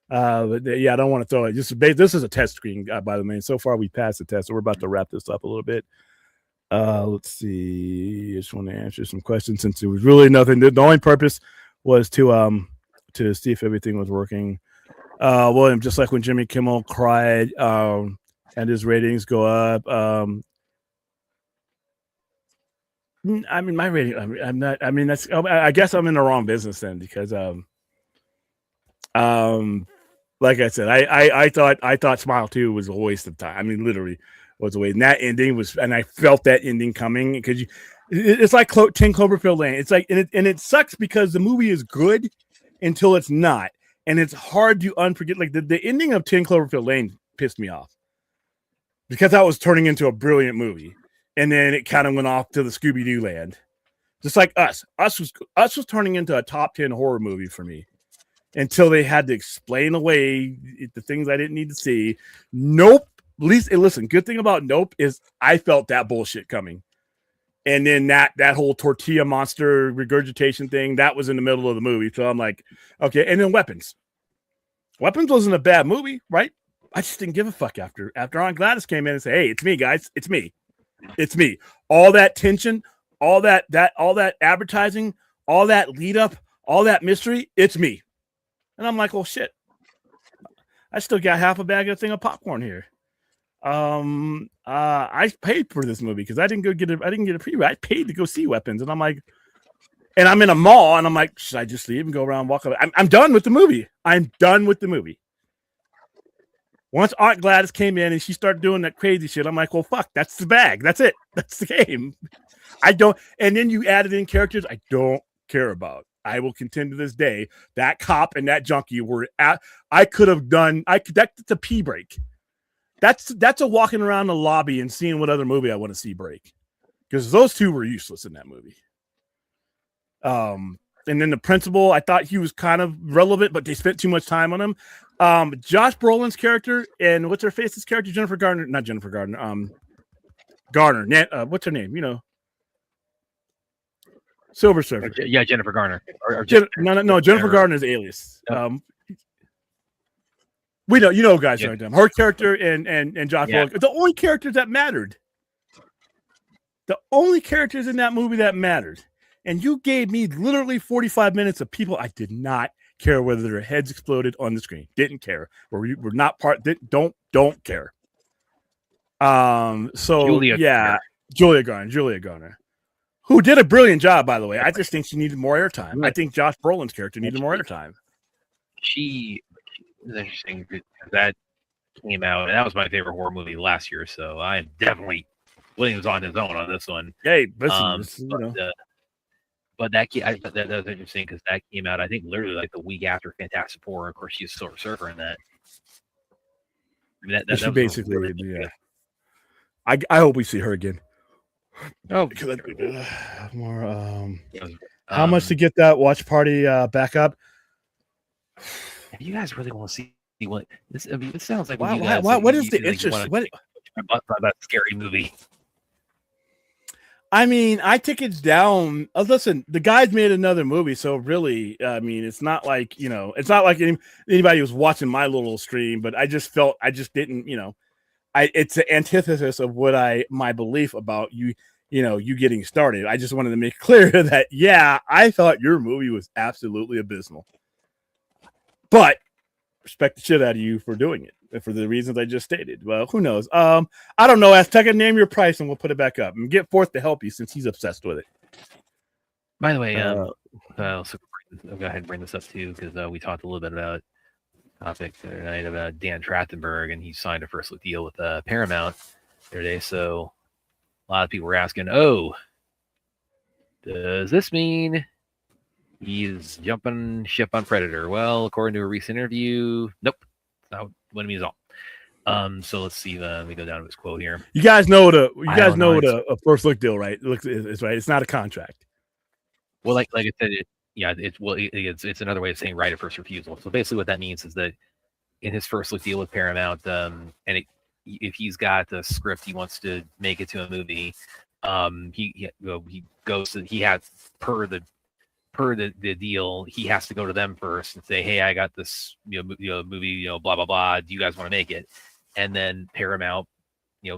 But yeah, I don't want to throw it. This is a test screen, by the way. So far, we passed the test, so we're about to wrap this up a little bit. Let's see. I just want to answer some questions since it was really nothing. The only purpose was to see if everything was working. William, just like when Jimmy Kimmel cried, and his ratings go up. I mean, my rating. I'm not. I mean, that's. I guess I'm in the wrong business then because like I said, I thought Smile 2 was a waste of time. I mean, literally was a waste. And that ending was, and I felt that ending coming because it's like 10 Cloverfield Lane. It's like, and it sucks because the movie is good until it's not, and it's hard to unforget. Like the ending of 10 Cloverfield Lane pissed me off because that was turning into a brilliant movie, and then it kind of went off to the Scooby Doo land, just like Us. Us was turning into a top 10 horror movie for me. Until they had to explain away the things I didn't need to see. Nope. At least, listen, good thing about Nope is I felt that bullshit coming. And then that whole tortilla monster regurgitation thing, that was in the middle of the movie. So I'm like, okay. And then Weapons. Weapons wasn't a bad movie, right? I just didn't give a fuck after Aunt Gladys came in and said, hey, it's me, guys. It's me. It's me. All that tension, all that advertising, all that lead up, all that mystery, it's me. And I'm like, oh shit, I still got half a bag of thing of popcorn here. I paid for this movie because I didn't get a preview. I paid to go see Weapons, and I'm like, and I'm in a mall, and I'm like, should I just leave and go around and walk away? I'm done with the movie. I'm done with the movie. Once Aunt Gladys came in and she started doing that crazy shit, I'm like, well, fuck, that's the bag. That's it. That's the game. I don't. And then you added in characters I don't care about. I will contend to this day that cop and that junkie were at. I could have done. That's a pee break. That's a walking around the lobby and seeing what other movie I want to see break, because those two were useless in that movie. And then the principal, I thought he was kind of relevant, but they spent too much time on him. Josh Brolin's character and what's her face's character, Jennifer Garner, not Jennifer Garner. Garner. What's her name? You know. Silver Surfer. Yeah, Jennifer Garner. No, Jennifer Garner is Alias. We know, you know, guys. Yeah. Her character and Josh Brolin, the only characters that mattered. The only characters in that movie that mattered. And you gave me literally 45 minutes of people I did not care whether their heads exploded on the screen. Didn't care. We're not part. Don't care. Julia Garner. Who did a brilliant job, by the way. I just think she needed more airtime. I think Josh Brolin's character needed more airtime. She is interesting. That came out, and that was my favorite horror movie last year. So I definitely Williams on his own on this one. Hey, listen, but that was interesting because that came out, I think, literally like the week after Fantastic Four. Of course, she's Silver Surfer in that. I mean, that basically, yeah. I hope we see her again. Oh, more. How much to get that watch party back up? If you guys really want to see what this, I mean, it sounds like. What is the interest? What about that scary movie? I mean, I tickets down. Listen, the guys made another movie, so really, I mean, it's not like it's not like anybody was watching my little stream, but I just didn't, it's the antithesis of what my belief about you getting started. I just wanted to make clear that, I thought your movie was absolutely abysmal, but respect the shit out of you for doing it for the reasons I just stated. Well, who knows? I don't know. Azteca, name your price and we'll put it back up and get Forth to help you since he's obsessed with it. By the way, I'll go ahead and bring this up too, because we talked a little bit about topic the other night about Dan Trachtenberg, and he signed a first look deal with Paramount the other day. So a lot of people were asking, does this mean he's jumping ship on Predator? Well, according to a recent interview, nope, that's not what it means at all. So let's see. Let me go down to his quote here. You guys know what a first look deal, right? It's right. It's not a contract. Well, like I said, it's another way of saying right of first refusal. So basically, what that means is that in his first look deal with Paramount, if he's got a script he wants to make it to a movie, he goes to, he has per the deal, he has to go to them first and say, hey, I got this movie, blah blah blah. Do you guys want to make it? And then Paramount,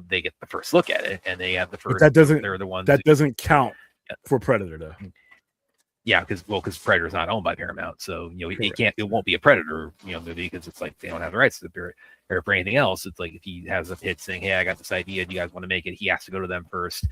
they get the first look at it, and they have the first. But that doesn't. They're the ones that doesn't count for Predator, though. Yeah, because Predator's not owned by Paramount, so Correct. it won't be a Predator movie because it's like they don't have the rights to it. Or for anything else, it's like if he has a pitch saying, "Hey, I got this idea. Do you guys want to make it?" He has to go to them first.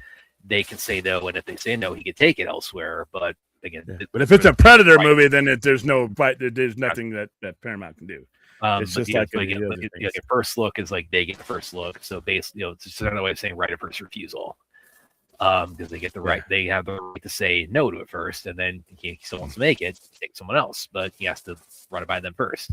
They can say no, and if they say no, he can take it elsewhere. But again, but if it's a Predator movie, then there's nothing that Paramount can do. It's just like your first look is like they get the first look. So basically, it's just another way of saying right of first refusal. Because they get the right, they have the right to say no to it first, and then he still wants to make it, take someone else, but he has to run it by them first.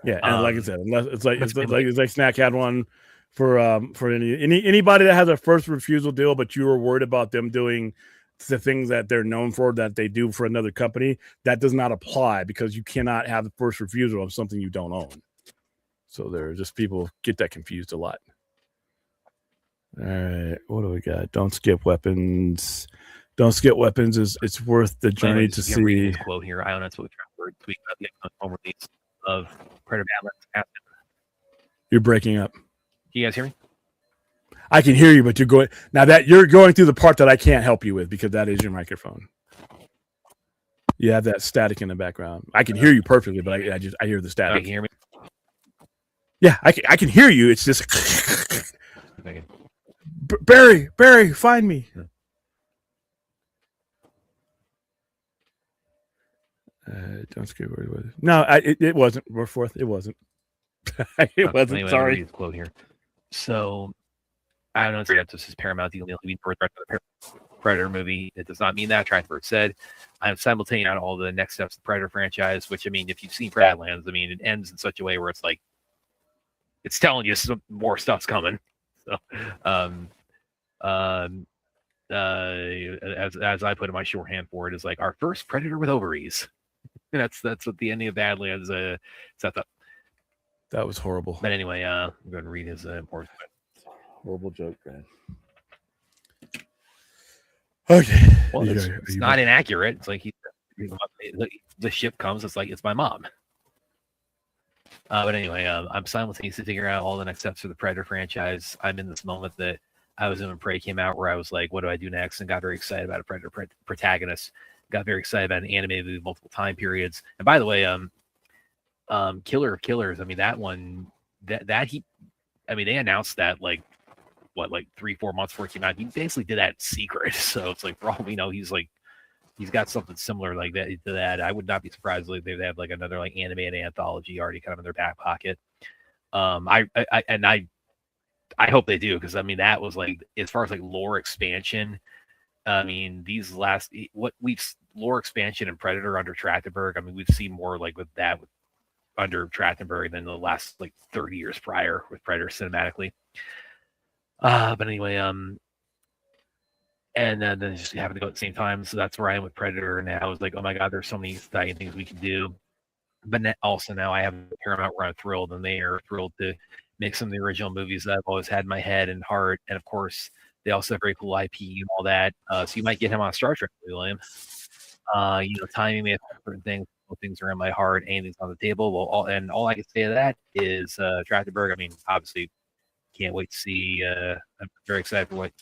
Yeah, and like I said, it's like Snack had one for anybody that has a first refusal deal, but you were worried about them doing the things that they're known for that they do for another company. That does not apply because you cannot have the first refusal of something you don't own. So there are just people get that confused a lot. All right, what do we got? Don't skip weapons. Don't skip weapons. It's worth the journey to see. Quote here. I don't know. That's what we tweet about the home release of Predator Badlands. You're breaking up. Can you guys hear me? I can hear you, but you're going through the part that I can't help you with because that is your microphone. You have that static in the background. I can hear you perfectly, but I hear the static. Can you hear me? Yeah, I can hear you. It's just Barry, find me. Don't skip where it was. No, it wasn't. We're fourth. It wasn't. It wasn't. Anyway, sorry. Quote here. So I don't know if this is Paramount the only Predator movie. It does not mean that. Trachtenberg said, "I'm simultaneous on all the next steps of the Predator franchise." Which I mean, if you've seen Badlands, I mean, it ends in such a way where it's like it's telling you some more stuff's coming. So, as I put in my shorthand for it, is like our first Predator with ovaries. That's what the ending of Badlands sets up. That was horrible. But anyway, I'm going to read his important. Horrible joke, man. Okay. Well, it's not inaccurate. It's like the ship comes. It's like it's my mom. But anyway, I'm simultaneously figuring out all the next steps for the Predator franchise. I'm in this moment that I was in when Prey came out, where I was like, "What do I do next?" and got very excited about a Predator protagonist. Got very excited about an animated movie, multiple time periods. And by the way, Killer of Killers. I mean, that one, they announced that like 3-4 months before it came out. He basically did that in secret. So it's like, for all we know, he's got something similar like that to that. I would not be surprised if they have like another like animated anthology already kind of in their back pocket. I hope they do, because I mean that was like, as far as like lore expansion, I mean lore expansion and Predator under Trachtenberg. I mean, we've seen more like with that under Trachtenberg than the last like 30 years prior with Predator cinematically. But anyway, and then just having to go at the same time. So that's where I am with Predator. And I was like, oh my God, there's so many exciting things we can do. But also now I have Paramount where I'm thrilled, and they are thrilled to make some of the original movies that I've always had in my head and heart. And of course, they also have very cool IP and all that. So you might get him on Star Trek, William. Timing may have certain things. Things are in my heart. Anything's on the table. Well, all I can say to that is Trachtenberg. I mean, obviously, can't wait to see. I'm very excited for what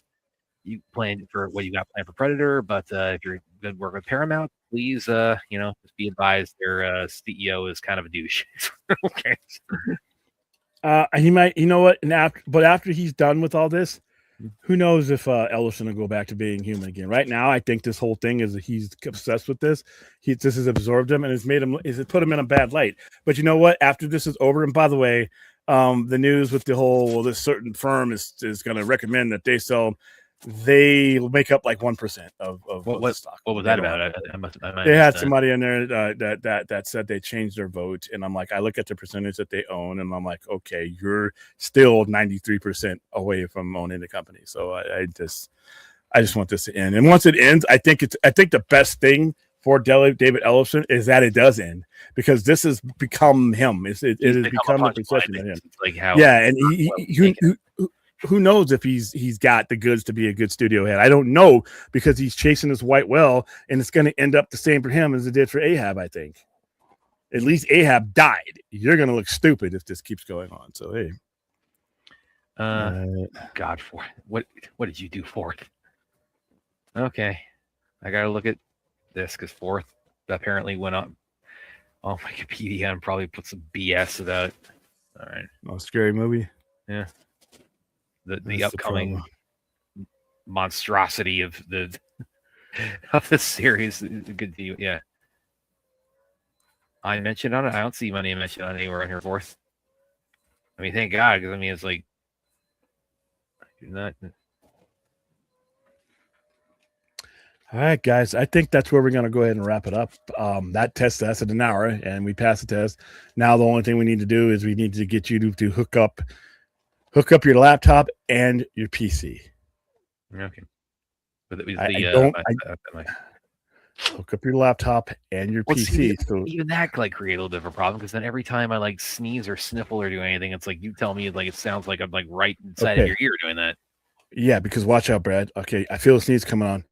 you planned for, what you got planned for Predator. But if you're going to work with Paramount, please, just be advised their CEO is kind of a douche. Okay. He might, you know what? And after he's done with all this, who knows if Ellison will go back to being human again. Right now, I think this whole thing is that he's obsessed with this. This has absorbed him and has put him in a bad light. But you know what? After this is over, and by the way, the news with the whole, this certain firm is going to recommend that they make up like 1% of the stock. What was that about? They had somebody in there that said they changed their vote, and I'm like, I look at the percentage that they own, and I'm like, okay, you're still 93% away from owning the company. So I just want this to end, and once it ends, I think the best thing for David Ellison is that it does end, because this has become him. It has become a perception of him. Like how, yeah, and who knows if he's got the goods to be a good studio head. I don't know, because he's chasing this white whale, and it's going to end up the same for him as it did for Ahab, I think. At least Ahab died. You're going to look stupid if this keeps going on. So, hey. God, what did you do for it? Okay. I got to look at this because 4th apparently went up on Wikipedia and probably put some BS about. All right. Oh, scary movie. Yeah. The That's upcoming monstrosity of the series. Good deal. Yeah. I mentioned on it. I don't see my name mentioned on anywhere on here. 4th. I mean, thank God, because I mean, it's like not. All right, guys. I think that's where we're going to go ahead and wrap it up. That test lasted an hour, and we passed the test. Now the only thing we need to do is we need to get you to hook up your laptop and your PC. Okay. But hook up your laptop and your PC. So even that could like create a little bit of a problem because then every time I like sneeze or sniffle or do anything, it's like you tell me like it sounds like I'm like right inside of your ear doing that. Yeah, because watch out, Brad. Okay, I feel a sneeze coming on.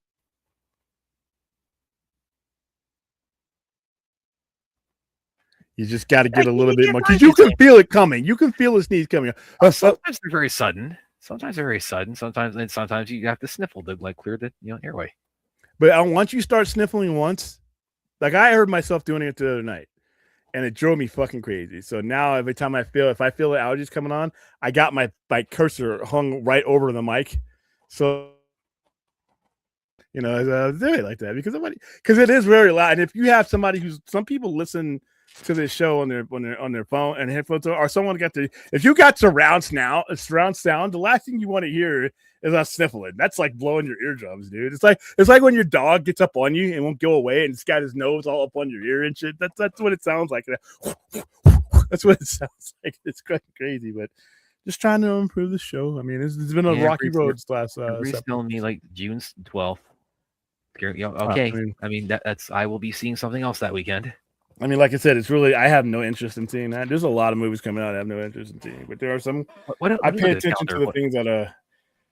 You just got to get a little bit more because you can feel it coming. You can feel the sneeze coming. Sometimes they're very sudden. Sometimes you have to sniffle to like clear the airway. But once you start sniffling once, like I heard myself doing it the other night, and it drove me fucking crazy. So now every time if I feel the allergies coming on, I got my cursor hung right over the mic, so I was doing it like that because it is very loud. And if you have some people listen to this show on their phone and headphones, or someone if you got surround sound, the last thing you want to hear is us sniffling. That's like blowing your eardrums, dude. It's like when your dog gets up on you and won't go away and it's got his nose all up on your ear and shit. That's what it sounds like. That's what it sounds like. It's quite crazy, but just trying to improve the show. I mean, it's been a rocky road last. Everybody's telling me like June 12th. Okay, I mean that's I will be seeing something else that weekend. I mean, like I said, it's really I have no interest in seeing that. There's a lot of movies coming out I have no interest in seeing, but there are some. I pay attention to the things that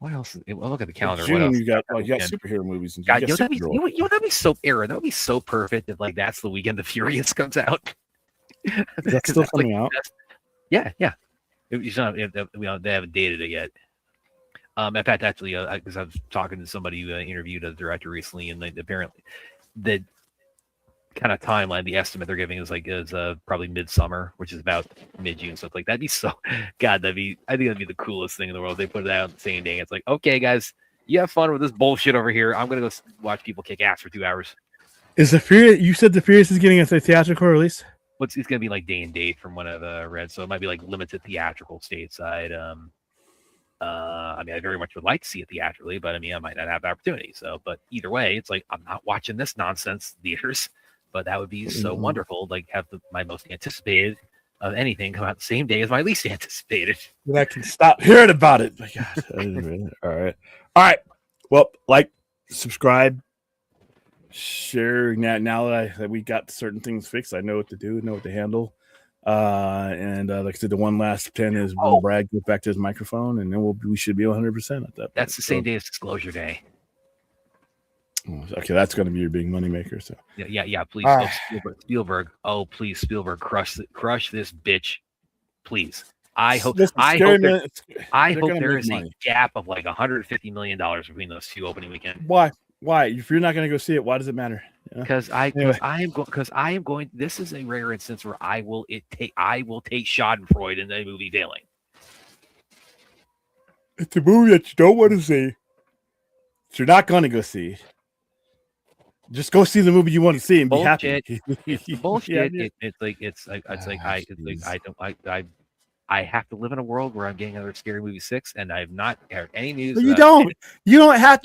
What else? Well, look at the calendar. June, what else? You got superhero movies. And God, that'd be so Aaron. That would be so perfect if like that's the weekend the Furious comes out. That's still coming out. Yeah. They haven't dated it yet. In fact, actually, because I was talking to somebody who interviewed a director recently, and apparently the kind of timeline, the estimate they're giving is probably midsummer, which is about mid-June. So it's like that'd be so. God, I think that'd be the coolest thing in the world. They put it out the same day. It's like, okay, guys, you have fun with this bullshit over here. I'm gonna go watch people kick ass for 2 hours. Is the Furious? You said the Furious is getting a theatrical release. It's gonna be like day and date from what I've read, so it might be like limited theatrical stateside. I mean, I very much would like to see it theatrically, but I mean, I might not have the opportunity. So, but either way, it's like I'm not watching this nonsense theaters. But that would be so wonderful. Like have my most anticipated of anything come out the same day as my least anticipated. Then I can stop hearing about it. My God. All right. Well, subscribe, share. Now that we got certain things fixed, I know what to do, know what to handle. And like I said, the one last 10 is when Brad get back to his microphone, and then we should be 100% at that. That's the same day as Disclosure Day. Okay, that's going to be your big moneymaker. So yeah. Please, Spielberg. Oh, please, Spielberg, crush this bitch, please. I hope there is a gap of like $150 million between those two opening weekends. Why? If you're not going to go see it, why does it matter? Because I am going. This is a rare instance where I will take Schadenfreude in the movie Veiling. It's a movie that you don't want to see. You're not going to go see. Just go see the movie you want to see and be happy. It's bullshit. I have to live in a world where I'm getting another Scary Movie 6, and I've not heard any news. But you don't have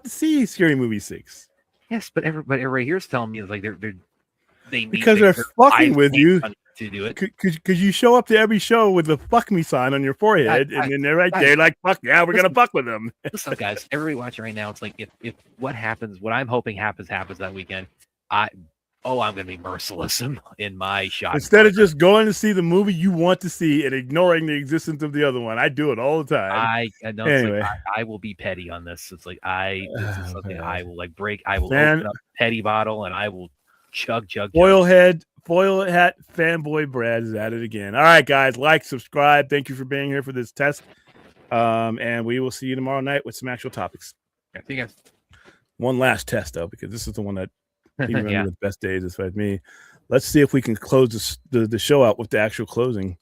to see Scary Movie 6. Yes, but everybody here's telling me like they're fucking with you to do it because you show up to every show with the "fuck me" sign on your forehead, and then they're right there like, "Fuck yeah, we're gonna fuck with them." Listen, guys, everybody watching right now, it's like if what I'm hoping happens that weekend, I'm gonna be merciless in my shot. Instead of just going to see the movie you want to see and ignoring the existence of the other one, I do it all the time. Anyway. I will be petty on this. It's like I will like break. I will open up a petty bottle and I will chug. Foil hat fanboy Brad is at it again. All right, guys, subscribe. Thank you for being here for this test. And we will see you tomorrow night with some actual topics. Yeah, see you guys. One last test though, because this is the one that he remembered Yeah. the best days as far as me. Let's see if we can close the show out with the actual closing.